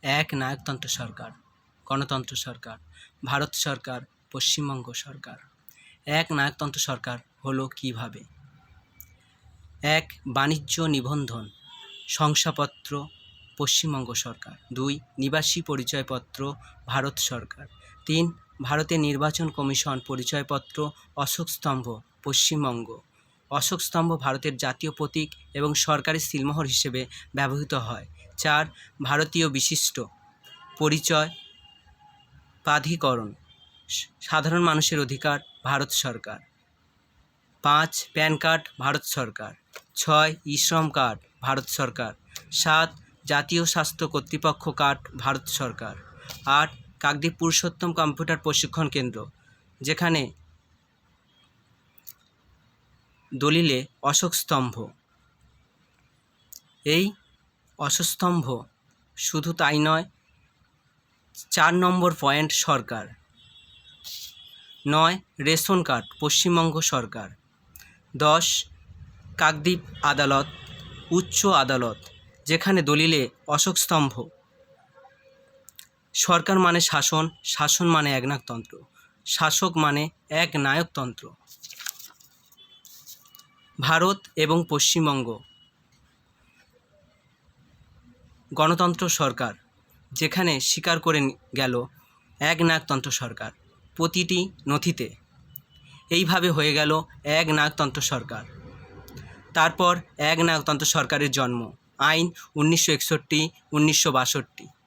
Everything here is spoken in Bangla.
এক নায়কতন্ত্র সরকার, গণতন্ত্র সরকার, ভারত সরকার, পশ্চিমবঙ্গ সরকার। এক নায়কতন্ত্র সরকার হলো কিভাবে? এক, বাণিজ্য নিবন্ধন শংসাপত্র পশ্চিমবঙ্গ সরকার। ২, নিবাসী পরিচয়পত্র ভারত সরকার। ৩, ভারতের নির্বাচন কমিশন পরিচয়পত্র অশোক স্তম্ভ পশ্চিমবঙ্গ। অশোক স্তম্ভ ভারতের জাতীয় প্রতীক এবং সরকারি সিলমোহর হিসেবে ব্যবহৃত হয়। ৪, ভারতীয় বিশিষ্ট পরিচয় প্রাধিকরণ সাধারণ মানুষের অধিকার ভারত সরকার। ৫, প্যান কার্ড ভারত সরকার। ৬, ই-শ্রম কার্ড ভারত সরকার। ৭, জাতীয় স্বাস্থ্য কর্তৃপক্ষ কার্ড ভারত সরকার। ৮, কাকদ্বীপ পুরুষোত্তম কম্পিউটার প্রশিক্ষণ কেন্দ্র, যেখানে দলিলে অশোক স্তম্ভ। এই অশোক স্তম্ভ শুধু তাই নয়, ৪ নম্বর পয়েন্ট সরকার। ৯, রেশন কার্ড পশ্চিমবঙ্গ সরকার। ১০, কাকদ্বীপ আদালত উচ্চ আদালত, যেখানে দলিলে অশোক স্তম্ভ। সরকার মানে শাসন, শাসন মানে একনায়কতন্ত্র, শাসক মানে এক নায়কতন্ত্র। ভারত এবং পশ্চিমবঙ্গ গণতন্ত্র সরকার, যেখানে স্বীকার করে গেল এক নায়কতন্ত্র সরকার প্রতিটি নথিতে। এইভাবে হয়ে গেল এক নায়কতন্ত্র সরকার। তারপর এক নায়কতন্ত্র সরকারের জন্ম, আইন 1961, 1962।